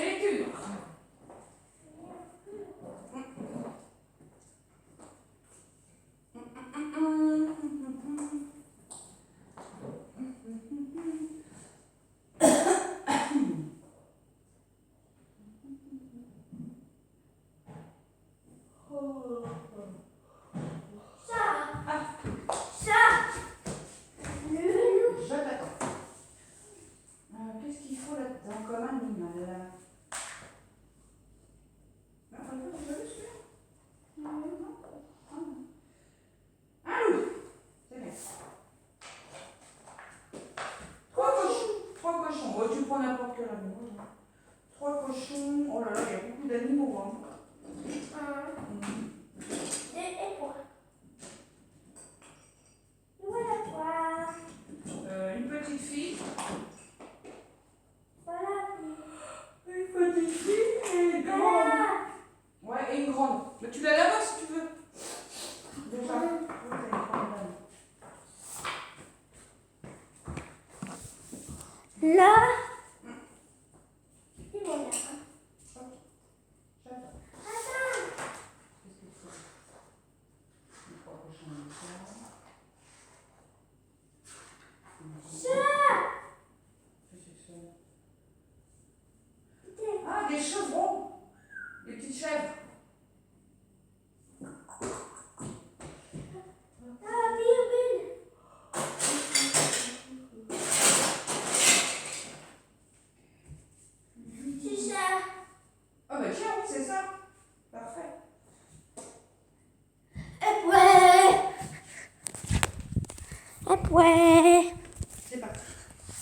est dure. Je t'attends. Qu'est-ce qu'il faut là-dedans comme animal? Un loup. C'est bien. Trois cochons. Trois cochons. Oh, tu prends n'importe quel animal. Trois cochons. Oh là là, il y a beaucoup d'animaux. Hein. Une petite fille. Une petite fille et une grande. Ouais, et une grande. Mais tu l'as là-bas si tu veux. Déjà. Là. Et voilà. Ah, des chevrons. Des petites chèvres. Ah bah tiens, oui, c'est ça. Parfait. C'est parti.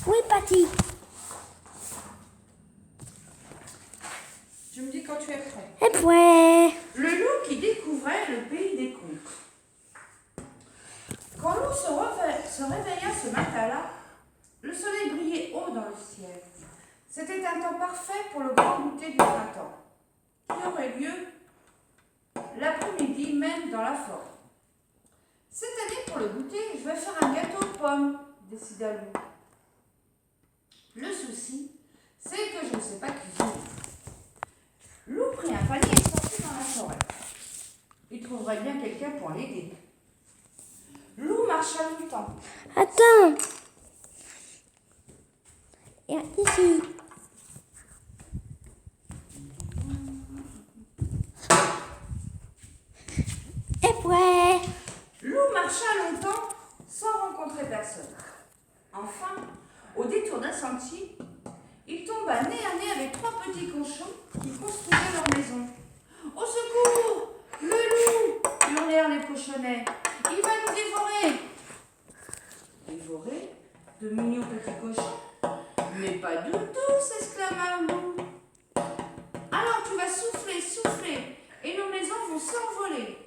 Oui, Patty. Tu me dis quand tu es prêt. Et Le loup qui découvrait le pays des contes. Quand Loup se réveilla ce matin-là, le soleil brillait haut dans le ciel. C'était un temps parfait pour le grand goûter du printemps, qui aurait lieu l'après-midi même dans la forêt. Cette année, pour le goûter, je vais faire un gâteau aux pommes, décida Loup. Le souci, c'est que je ne sais pas cuisiner. Loup prit un panier et sortit dans la forêt. Il trouverait bien quelqu'un pour l'aider. Loup marcha longtemps. attends. Et ici. Loup marcha longtemps sans rencontrer personne. Enfin, au détour d'un sentier, il tomba nez à nez avec trois petits cochons qui construisaient leur maison. « Au secours! Le loup !» hurlèrent les cochonnets. « Il va nous dévorer !» Dévorer de mignons petits cochons? Mais pas du tout, s'exclama Loup. Alors tu vas souffler, souffler, et nos maisons vont s'envoler.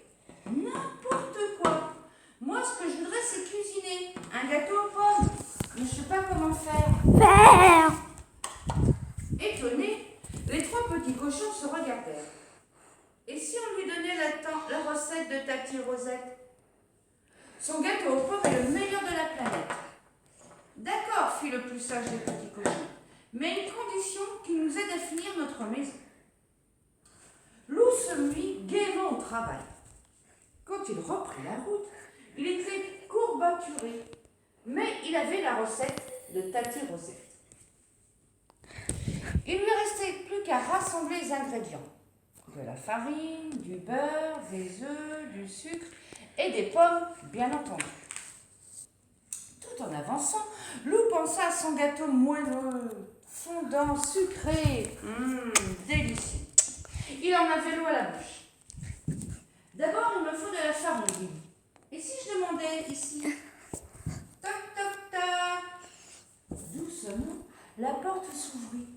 N'importe quoi. Moi, ce que je voudrais, c'est cuisiner un gâteau aux pommes. Mais je ne sais pas comment faire. Étonnés, les trois petits cochons se regardèrent. Et si on lui donnait la recette de Tati Rosette? Son gâteau aux pommes est le meilleur de la planète. D'accord, fit le plus sage des petits cochons, mais une condition qui nous aide à finir notre maison. Loup se mit gaiement au travail. Quand il reprit la route, il était courbaturé, mais il avait la recette de Tati Rosette. Il lui restait plus qu'à rassembler les ingrédients. De la farine, du beurre, des œufs, du sucre et des pommes, bien entendu. Tout en avançant, Loup pensa à son gâteau moelleux, fondant, sucré, délicieux. Il en avait l'eau à la bouche. D'abord, il me faut de la farine. Et si je demandais ici? Toc, toc, toc. Doucement, la porte s'ouvrit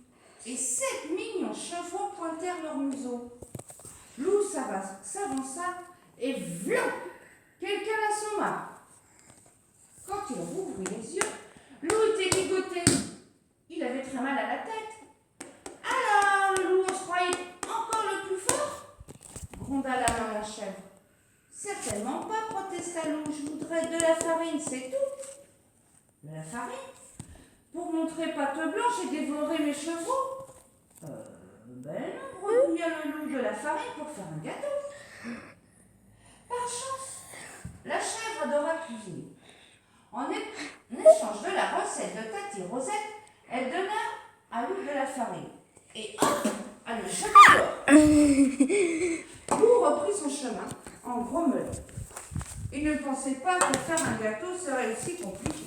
et 7 mignons chevaux pointèrent leur museau. Loup s'avança et vlan! Quelqu'un l'assomma. Quand il rouvrit les yeux, Loup était ligoté. Il avait très mal à la tête. Alors, le loup, on se croyait encore le plus fort? Gronda la main la chèvre. Certainement pas, protesta Loup. Je voudrais de la farine, c'est tout. De la farine? Pour montrer patte blanche et dévorer mes chevaux? de la farine pour faire un gâteau. Par chance, la chèvre adora cuisiner. En échange de la recette de Tati Rosette, elle donna à Lou de la farine. Et hop, elle le jeta dehors. Lou reprit son chemin en grommelant. Il ne pensait pas que faire un gâteau serait aussi compliqué.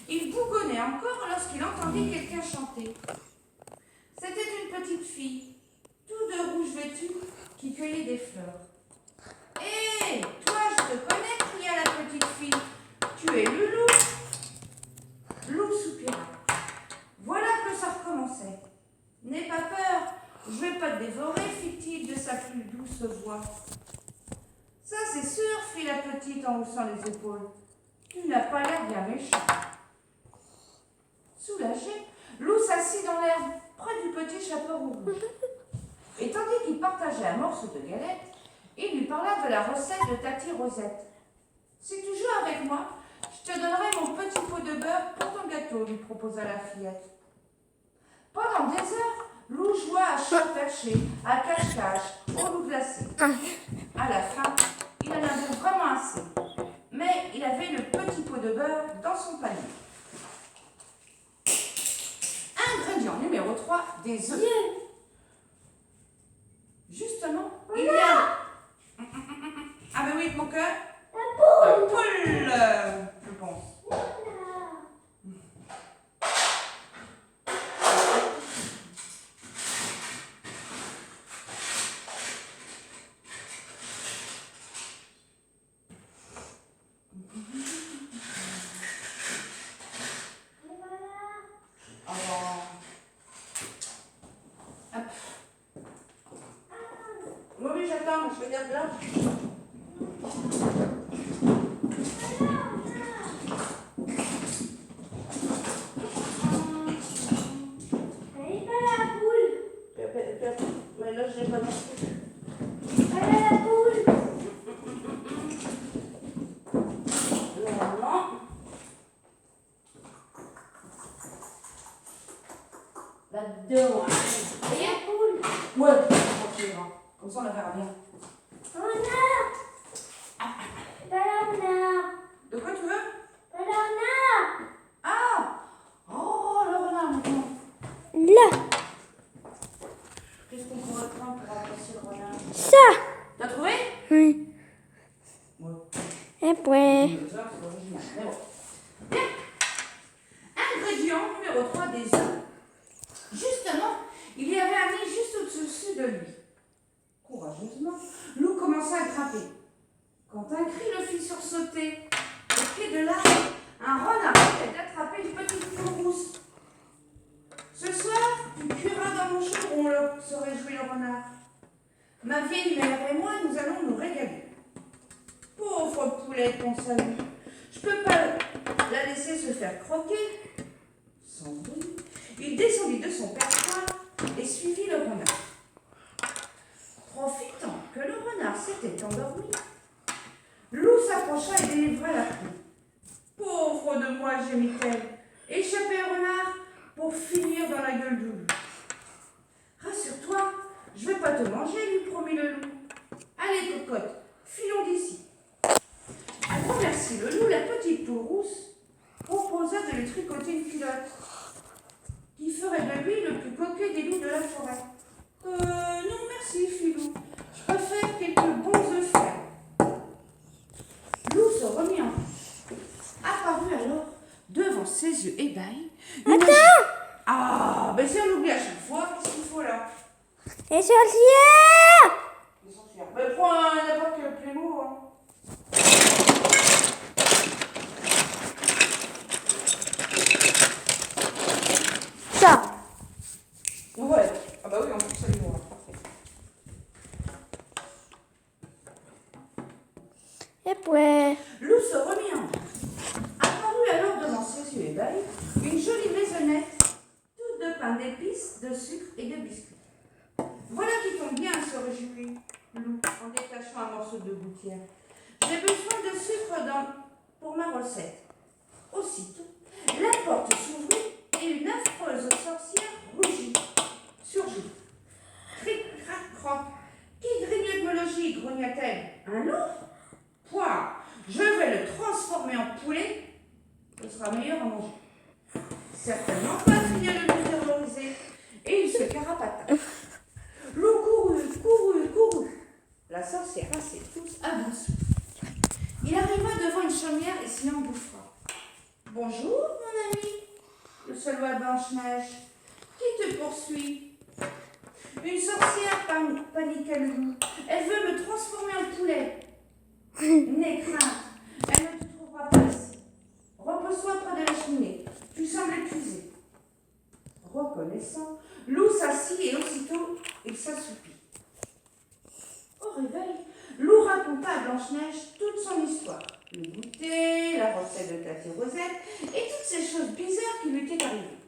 Il bougonnait encore lorsqu'il entendit quelqu'un chanter. C'était une petite fille, tout de rouge vêtue, qui cueillait des fleurs. « Hé, toi, je te connais !» cria la petite fille. « Tu es Loulou !» Lou soupira. Voilà que ça recommençait. « N'aie pas peur, je vais pas te dévorer, fit-il de sa plus douce voix. « Ça, c'est sûr, fit la petite en haussant les épaules. Tu n'as pas l'air bien méchant. » Soulagé, Lou s'assit dans l'herbe, près du petit chapeau rouge. Et tandis qu'il partageait un morceau de galette, il lui parla de la recette de Tati Rosette. « Si tu joues avec moi, je te donnerai mon petit pot de beurre pour ton gâteau, lui proposa la fillette. Pendant des heures, Lou joua à chat perché, à cache-cache, au loup glacé. À la fin, il en avait vraiment assez. Mais il avait le petit pot de beurre dans son panier. Ingrédient numéro 3, des œufs. Justement, il y a... Ah ben oui, mon cœur. La poule, je pense. Oui, j'attends, je regarde là. Elle est pas là, la poule. Mais là, je l'ai pas non plus. Elle est la poule. Normalement. Là-dedans. La poule. Ouais, tranquille, hein. Comme ça, on la verra bien. Renard. Pas là, renard. De quoi tu veux? Pas là, renard. Ah! Oh, le renard, maintenant. Là. Qu'est-ce qu'on pourrait prendre pour remplacer le renard? Ça. T'as trouvé? Oui. Ouais. Et puis. Ça, c'est original. Mais bon. Bien. Ingrédient numéro 3, des œufs. Justement, il y avait un nid juste au-dessus de lui. Courageusement, Lou commença à grimper. Quand un cri le fit sursauter, au pied de l'arbre, un renard venait d'attraper une petite poule rousse. Ce soir, tu cuiras dans mon chaudron, se réjouit le renard. Ma vieille mère et moi, nous allons nous régaler. Pauvre poulette, pensa lui. Je peux pas la laisser se faire croquer. Sans bruit, il descendit de son perchoir et suivit le renard. Profitant que le renard s'était endormi, Lou s'approcha et délivra la poule. Pauvre de moi, gémit-elle, échappez au renard pour finir dans la gueule du loup. Rassure-toi, je vais pas te manger, lui promit le loup. Allez, cocotte, filons d'ici. Pour remercier le loup, la petite poule rousse proposa de lui tricoter une culotte qui ferait de lui le plus coquet des loups de la forêt. Non merci, fit Lou. Je préfère quelques bons œufs frais. Lou se remit en marche. Apparut alors, devant ses yeux ébahis, une... Ah, ben si on oublie à chaque fois, qu'est-ce qu'il faut là? Les sorcières. Les sorcières. Ben prends n'importe quel Playmo, hein. Ça. Ouais. Ah bah oui, en plus ça lui va. Parfait. Et puis. Lou se remit en marche. Apparut alors devant ses yeux ébahis une jolie maisonnette, toute de pain d'épices, de sucre et de biscuits. Voilà qui tombe bien, se réjouit Lou en détachant un morceau de gouttière. J'ai besoin de sucre pour ma recette. Aussitôt, la porte s'ouvrit et une affreuse sorcière surgit. Cric, crac, croc. Un loup? Point. Je vais le transformer en poulet. Ce sera meilleur à manger. Certainement pas finir de le terroriser. Et il se carapata. Loup courut. La sorcière passait tous à bout de souffle. Il arriva devant une chaumière et s'y engouffra. Bonjour, mon ami, le seul roi Blanche-Neige. Qui te poursuit? Une sorcière, paniqua le loup. Elle veut me transformer en poulet. N'aie crainte, elle ne te trouvera pas ici. Repose-toi près de la cheminée. Tu sembles épuisé. Reconnaissant, loup s'assit et aussitôt il s'assoupit. Au réveil, loup raconta à Blanche-Neige toute son histoire. Le goûter, la recette de Tati Rosette et toutes ces choses bizarres qui lui étaient arrivées.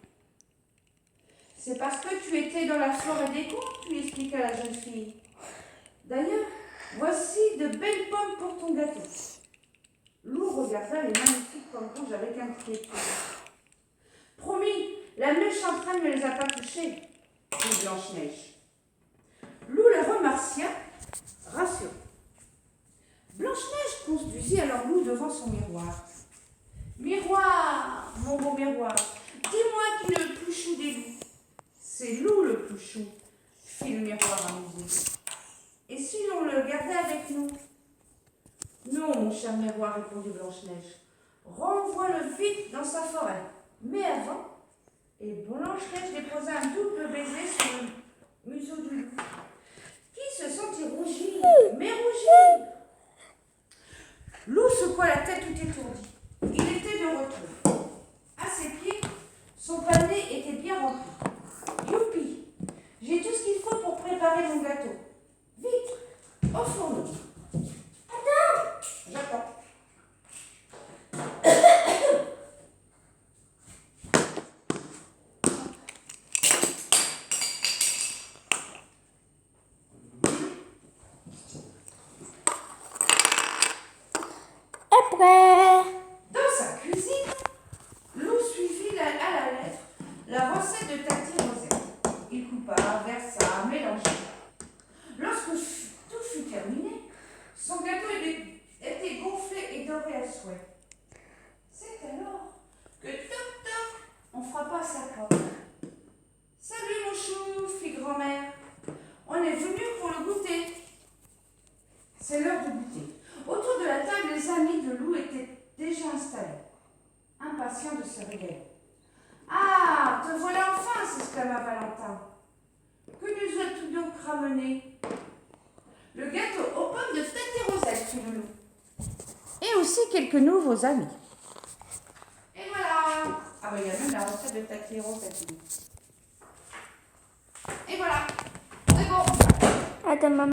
C'est parce que tu étais dans la forêt des contes, lui expliqua la jeune fille. D'ailleurs, voici de belles pommes pour ton gâteau. Loup regarda les magnifiques pommes rouges avec inquiétude. Promis, la méchante reine ne les a pas touchées, dit Blanche-Neige. Loup la remercia, rassuré. Blanche-Neige conduisit alors Loup devant son miroir. Miroir, mon beau miroir, dis-moi qui est le plus chou des loups. C'est Loup le plus chou, fit le miroir amusé. Et si l'on le gardait avec nous? Non, mon cher miroir, répondit Blanche-Neige. Renvoie-le vite dans sa forêt. Mais avant, et Blanche-Neige déposa un double baiser sur le museau du loup, qui se sentit rougir, mais rougir. Loup secoua la tête tout étourdi. Il était de retour. À ses pieds, son panier était bien rempli. Youpi! J'ai tout ce qu'il faut pour préparer mon gâteau. Vite, au fourneau. Attends! J'attends. Et prêt. Dans sa cuisine, Loup suivit à la lettre la recette de Tati Rosette. Il coupa, versa, mélangea. Lorsque tout fut terminé, son gâteau était gonflé et doré à souhait. C'est alors que toc toc, on frappa à sa porte. Salut mon chou, fit grand-mère. On est venu pour le goûter. C'est l'heure de goûter. Autour de la table, les amis de Loup étaient déjà installés, impatients de se régaler. Ah, te voilà enfin, s'exclama Valentin. Que nous as-tu donc ramené? Le gâteau aux pommes de Tati Rosette, fit le loup. Et aussi quelques nouveaux amis. Et voilà. Ah ben il y a même la recette de Tati Rosette. Et voilà. C'est bon. Attends, maman.